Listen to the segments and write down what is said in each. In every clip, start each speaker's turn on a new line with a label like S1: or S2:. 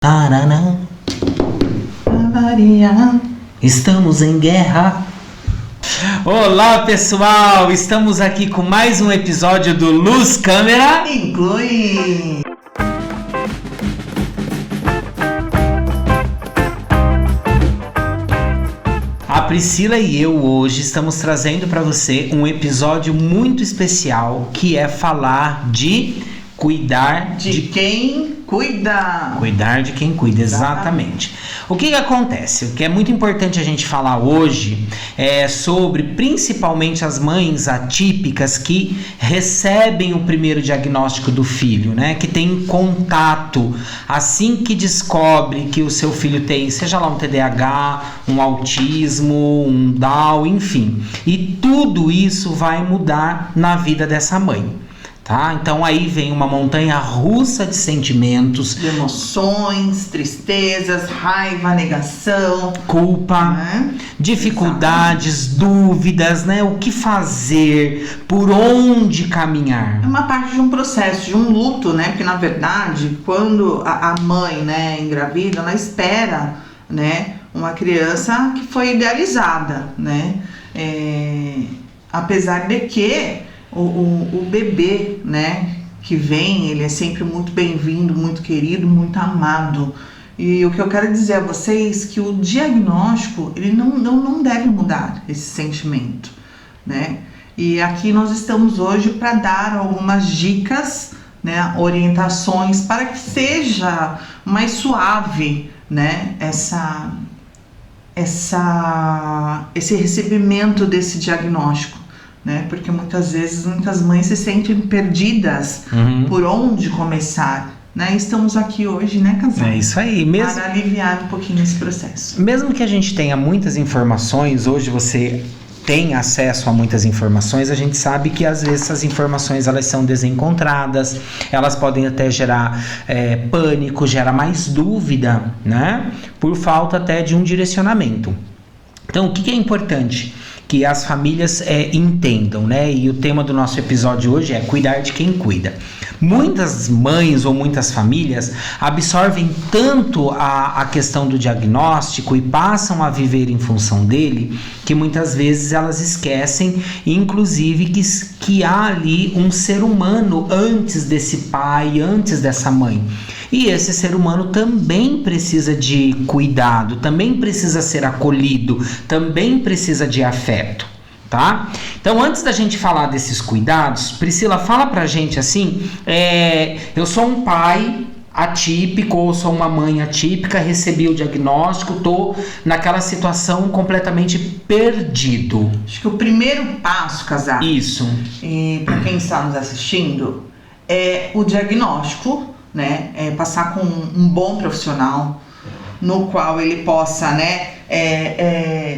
S1: Taranã, estamos em guerra. Olá pessoal, estamos aqui com mais um episódio do Luz Câmera
S2: Inclui.
S1: A Priscila e eu hoje estamos trazendo para você um episódio muito especial, que é falar de cuidar
S2: de quem cuida.
S1: Cuidar de quem cuida, exatamente. O que acontece? O que é muito importante a gente falar hoje é sobre principalmente as mães atípicas que recebem o primeiro diagnóstico do filho, né? Que tem contato assim que descobre que o seu filho tem, seja lá um TDAH, um autismo, um Down, enfim. E tudo isso vai mudar na vida dessa mãe. Tá? Então aí vem uma montanha russa de sentimentos,
S2: de emoções, tristezas, raiva, negação,
S1: culpa, né? Dificuldades, dúvidas, né? O que fazer, por onde caminhar.
S2: É uma parte de um processo, de um luto, né? Porque na verdade, quando a mãe, né, engravida, ela espera, né, uma criança que foi idealizada, né? Apesar de que o bebê, né, que vem, ele é sempre muito bem-vindo, muito querido, muito amado. E o que eu quero dizer a vocês é que o diagnóstico, ele não deve mudar esse sentimento, né? E aqui nós estamos hoje para dar algumas dicas, né, orientações para que seja mais suave, né, esse recebimento desse diagnóstico. Né? Porque muitas vezes muitas mães se sentem perdidas por onde começar, né? Estamos aqui hoje, né, casal?
S1: É isso aí mesmo,
S2: para aliviar um pouquinho esse processo.
S1: Mesmo que a gente tenha muitas informações, hoje você tem acesso a muitas informações, a gente sabe que às vezes essas informações elas são desencontradas, elas podem até gerar pânico, gerar mais dúvida, né? Por falta até de um direcionamento. Então o que é importante? Que as famílias entendam, né? E o tema do nosso episódio hoje é cuidar de quem cuida. Muitas mães ou muitas famílias absorvem tanto a questão do diagnóstico e passam a viver em função dele, que muitas vezes elas esquecem, inclusive, que há ali um ser humano antes desse pai, antes dessa mãe. E esse ser humano também precisa de cuidado, também precisa ser acolhido, também precisa de afeto, tá? Então, antes da gente falar desses cuidados, Priscila, fala pra gente assim, eu sou um pai atípico ou sou uma mãe atípica, recebi o diagnóstico, tô naquela situação completamente perdido.
S2: Acho que o primeiro passo, casal,
S1: isso,
S2: e para quem está nos assistindo, é o diagnóstico, né? Passar com um bom profissional no qual ele possa, né,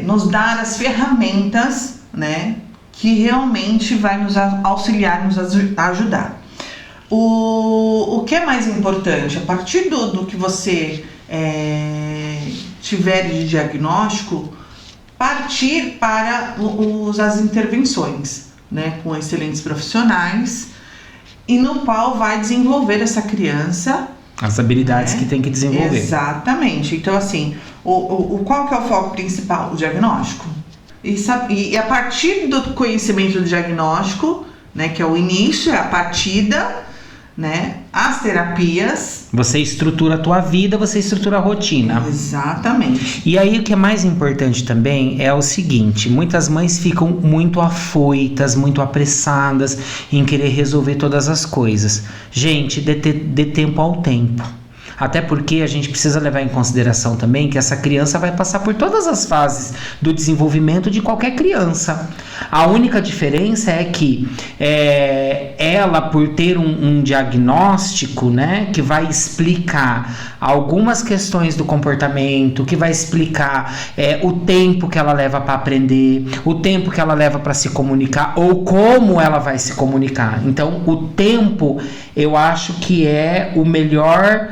S2: nos dar as ferramentas, né, que realmente vai nos auxiliar, nos ajudar. O que é mais importante, a partir do que você tiver de diagnóstico, partir para as intervenções, né, com excelentes profissionais, e no qual vai desenvolver essa criança
S1: as habilidades, né, que tem que desenvolver.
S2: Exatamente. Então, assim, qual que é o foco principal? O diagnóstico. E a partir do conhecimento do diagnóstico, né, que é o início, é a partida, né, as terapias.
S1: Você estrutura a tua vida, você estrutura a rotina.
S2: Exatamente.
S1: E aí o que é mais importante também é o seguinte, muitas mães ficam muito afoitas, muito apressadas em querer resolver todas as coisas. Gente, dê tempo ao tempo. Até porque a gente precisa levar em consideração também que essa criança vai passar por todas as fases do desenvolvimento de qualquer criança. A única diferença é que ela, por ter um diagnóstico, né, que vai explicar algumas questões do comportamento, que vai explicar o tempo que ela leva para aprender, o tempo que ela leva para se comunicar ou como ela vai se comunicar. Então, o tempo, eu acho que é o melhor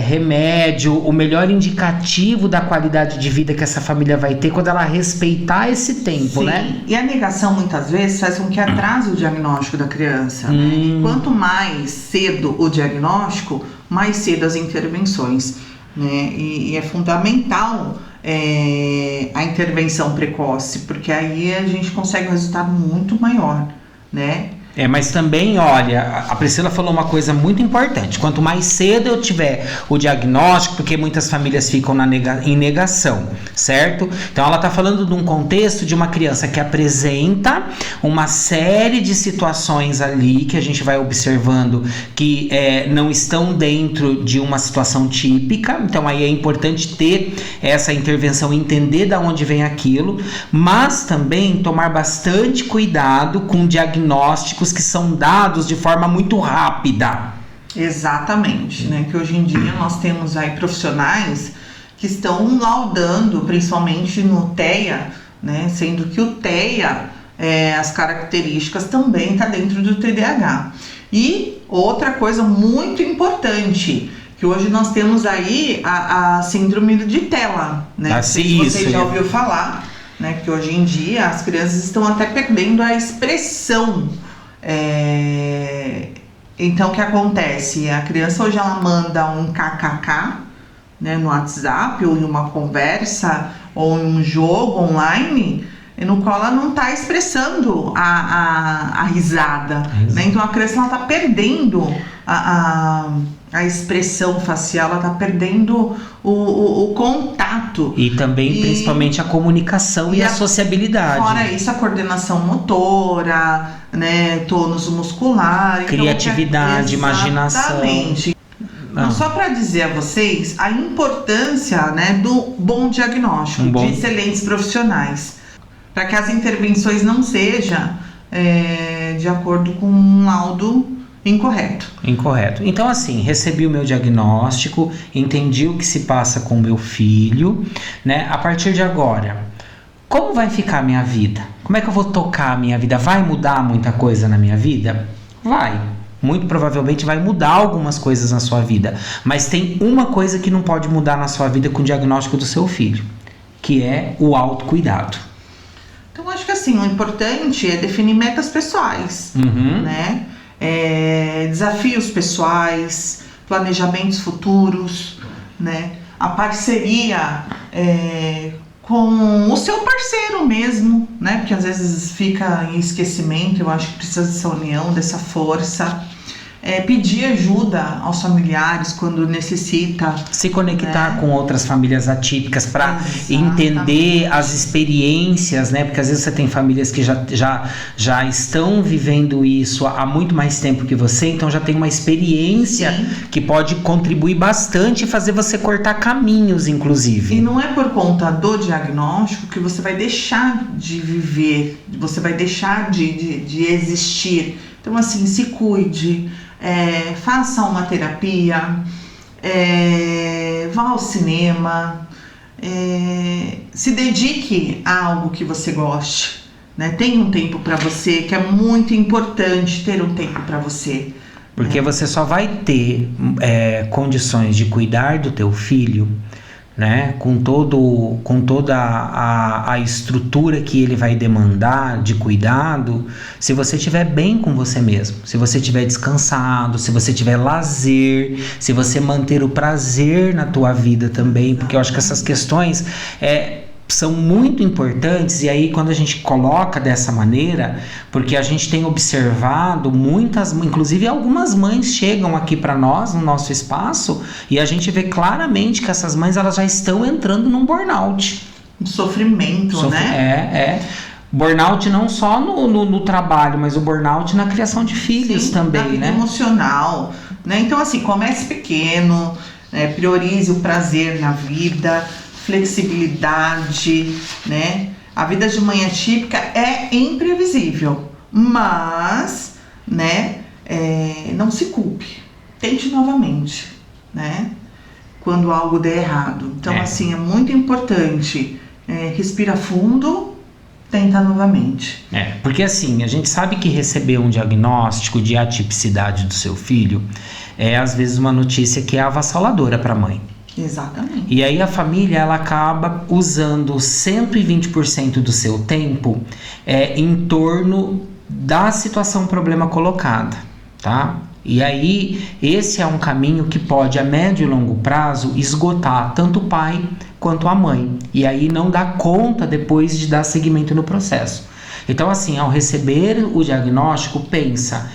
S1: remédio, o melhor indicativo da qualidade de vida que essa família vai ter quando ela respeitar esse tempo.
S2: Sim,
S1: né?
S2: E a negação muitas vezes faz com que atrase o diagnóstico da criança. Quanto mais cedo o diagnóstico, mais cedo as intervenções, né? E é fundamental a intervenção precoce, porque aí a gente consegue um resultado muito maior, né?
S1: Mas também, olha, a Priscila falou uma coisa muito importante. Quanto mais cedo eu tiver o diagnóstico, porque muitas famílias ficam em negação, certo? Então ela está falando de um contexto de uma criança que apresenta uma série de situações ali que a gente vai observando que não estão dentro de uma situação típica. Então aí é importante ter essa intervenção, entender de onde vem aquilo, mas também tomar bastante cuidado com diagnósticos que são dados de forma muito rápida.
S2: Exatamente, né? Que hoje em dia nós temos aí profissionais que estão laudando, principalmente no TEA, né? Sendo que o TEA, as características também está dentro do TDAH. E outra coisa muito importante, que hoje nós temos aí a síndrome de tela, né? Se você já ouviu falar, né? Que hoje em dia as crianças estão até perdendo a expressão. Então o que acontece? A criança hoje ela manda um kkk, né, no WhatsApp, ou em uma conversa, ou em um jogo online, no qual ela não está expressando a risada, né? Então a criança está perdendo a expressão facial, ela está perdendo o contato.
S1: E também, principalmente, a comunicação e a sociabilidade.
S2: Fora isso, a coordenação motora, né, tônus muscular.
S1: Criatividade, imaginação.
S2: Exatamente. Então, só para dizer a vocês a importância, né, do bom diagnóstico, de excelentes profissionais, para que as intervenções não sejam de acordo com um laudo incorreto.
S1: Então, assim, recebi o meu diagnóstico, entendi o que se passa com o meu filho, né? A partir de agora, como vai ficar a minha vida? Como é que eu vou tocar a minha vida? Vai mudar muita coisa na minha vida? Vai. Muito provavelmente vai mudar algumas coisas na sua vida. Mas tem uma coisa que não pode mudar na sua vida com o diagnóstico do seu filho, que é o autocuidado.
S2: Então, acho que assim, o importante é definir metas pessoais, né? Desafios pessoais, planejamentos futuros, né? A parceria com o seu parceiro mesmo, né? Porque às vezes fica em esquecimento. Eu acho que precisa dessa união, dessa força. Pedir ajuda aos familiares quando necessita.
S1: Se conectar, né, com outras famílias atípicas para entender as experiências, né? Porque às vezes você tem famílias que já estão vivendo isso há muito mais tempo que você, então já tem uma experiência que pode contribuir bastante e fazer você cortar caminhos, inclusive.
S2: E não é por conta do diagnóstico que você vai deixar de viver, você vai deixar de existir. Então, assim, se cuide, faça uma terapia, vá ao cinema, se dedique a algo que você goste, né? Tenha um tempo para você, que é muito importante ter um tempo para você.
S1: Porque você só vai ter condições de cuidar do teu filho, né, com toda a estrutura que ele vai demandar de cuidado, se você estiver bem com você mesmo, se você estiver descansado, se você tiver lazer, se você manter o prazer na tua vida também, porque eu acho que essas questões são muito importantes. E aí quando a gente coloca dessa maneira, porque a gente tem observado inclusive algumas mães chegam aqui para nós, no nosso espaço, e a gente vê claramente que essas mães elas já estão entrando num burnout.
S2: Um sofrimento, né?
S1: Burnout não só no trabalho, mas o burnout na criação de filhos também,
S2: na vida,
S1: né?
S2: Emocional, né? Então assim, comece pequeno, priorize o prazer na vida, flexibilidade, né? A vida de mãe atípica é imprevisível, mas, né, não se culpe, tente novamente, né? Quando algo der errado. Então, assim, é muito importante, respira fundo, tenta novamente.
S1: Porque assim, a gente sabe que receber um diagnóstico de atipicidade do seu filho é às vezes uma notícia que é avassaladora para a mãe.
S2: Exatamente.
S1: E aí a família ela acaba usando 120% do seu tempo em torno da situação problema colocada, tá? E aí, esse é um caminho que pode, a médio e longo prazo, esgotar tanto o pai quanto a mãe. E aí não dá conta depois de dar seguimento no processo. Então, assim, ao receber o diagnóstico, pensa,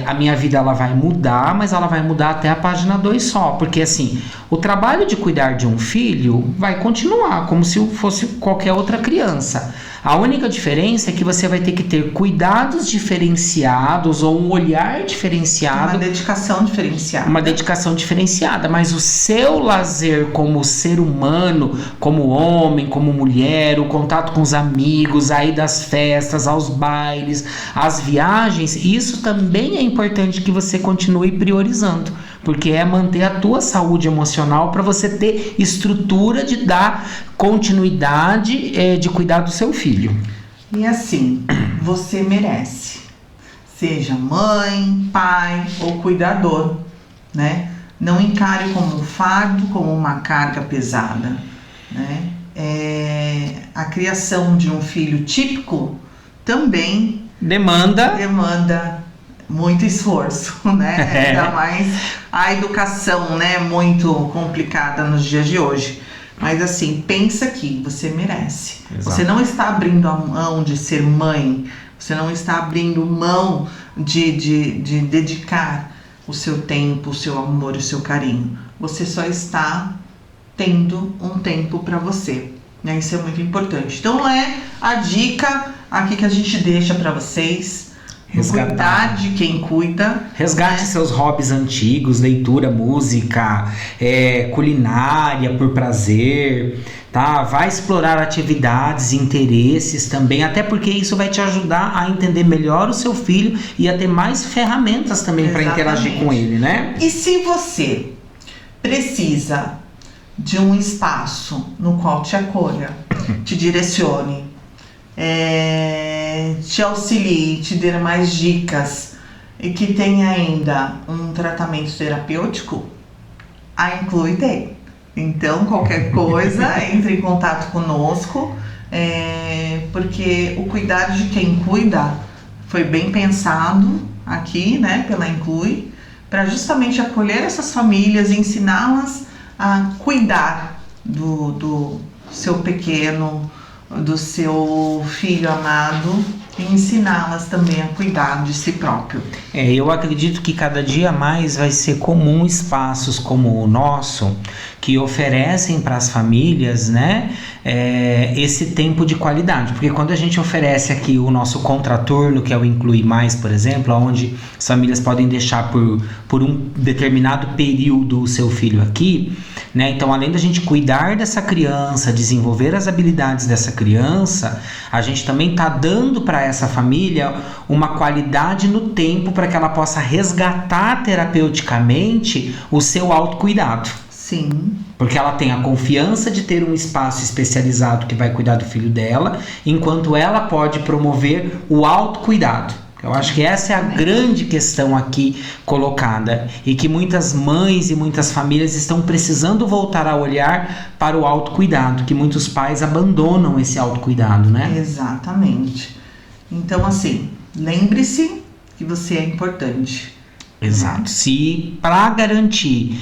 S1: a minha vida ela vai mudar, mas ela vai mudar até a página 2 só. Porque, assim, o trabalho de cuidar de um filho vai continuar, como se fosse qualquer outra criança. A única diferença é que você vai ter que ter cuidados diferenciados ou um olhar diferenciado.
S2: Uma dedicação diferenciada.
S1: Uma dedicação diferenciada, mas o seu lazer como ser humano, como homem, como mulher, o contato com os amigos, aí das festas, aos bailes, as viagens, isso também é importante que você continue priorizando. Porque é manter a tua saúde emocional para você ter estrutura de dar continuidade de cuidar do seu filho.
S2: E assim, você merece. Seja mãe, pai ou cuidador, né? Não encare como um fardo, como uma carga pesada, né? A criação de um filho típico também demanda muito esforço, né? Ainda mais a educação, né? Muito complicada nos dias de hoje. Mas assim, pensa que você merece. Exato. Você não está abrindo a mão de ser mãe. Você não está abrindo mão de dedicar o seu tempo, o seu amor, o seu carinho. Você só está tendo um tempo para você, né? Isso é muito importante. Então é a dica aqui que a gente deixa para vocês. Cuidar de quem cuida.
S1: Resgate seus hobbies antigos, leitura, música, culinária por prazer, tá? Vai explorar atividades, interesses também, até porque isso vai te ajudar a entender melhor o seu filho e a ter mais ferramentas também para interagir com ele, né?
S2: E se você precisa de um espaço no qual te acolha, te direcione, te auxilie, te dê mais dicas e que tenha ainda um tratamento terapêutico, a Inclui tem. Então, qualquer coisa, entre em contato conosco, porque o cuidar de quem cuida foi bem pensado aqui, né, pela Inclui, para justamente acolher essas famílias e ensiná-las a cuidar do seu pequeno, do seu filho amado, e ensiná-las também a cuidar de si próprio.
S1: Eu acredito que cada dia mais vai ser comum espaços como o nosso, que oferecem para as famílias, né, esse tempo de qualidade. Porque quando a gente oferece aqui o nosso contraturno, que é o Inclui Mais, por exemplo, onde as famílias podem deixar por um determinado período o seu filho aqui, né? Então, além da gente cuidar dessa criança, desenvolver as habilidades dessa criança, a gente também está dando para essa família uma qualidade no tempo para que ela possa resgatar terapeuticamente o seu autocuidado.
S2: Sim.
S1: Porque ela tem a confiança de ter um espaço especializado que vai cuidar do filho dela, enquanto ela pode promover o autocuidado. Eu acho que essa é a grande questão aqui colocada, e que muitas mães e muitas famílias estão precisando voltar a olhar para o autocuidado, que muitos pais abandonam esse autocuidado, né?
S2: Exatamente. Então, assim, lembre-se que você é importante.
S1: Exato. Se para garantir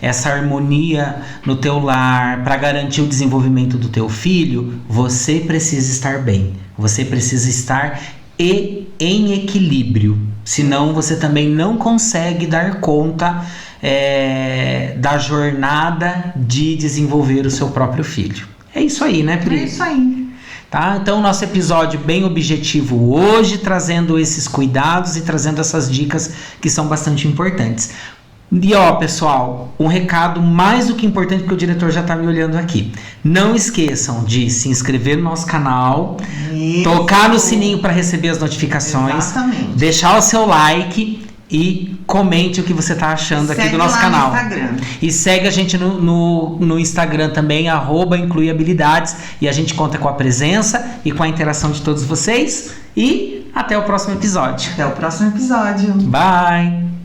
S1: essa harmonia no teu lar, para garantir o desenvolvimento do teu filho, você precisa estar bem. Você precisa estar em equilíbrio. Senão você também não consegue dar conta da jornada de desenvolver o seu próprio filho. É isso aí, né, Pri?
S2: É isso aí.
S1: Tá? Então, nosso episódio bem objetivo hoje, trazendo esses cuidados e trazendo essas dicas que são bastante importantes. E pessoal, um recado mais do que importante, porque o diretor já está me olhando aqui. Não esqueçam de se inscrever no nosso canal, tocar no sininho para receber as notificações,
S2: exatamente,
S1: deixar o seu like e comente o que você está achando aqui do nosso canal. E segue a gente no Instagram também, @incluiabilidades, e a gente conta com a presença e com a interação de todos vocês. E até o próximo episódio.
S2: Até o próximo episódio.
S1: Bye!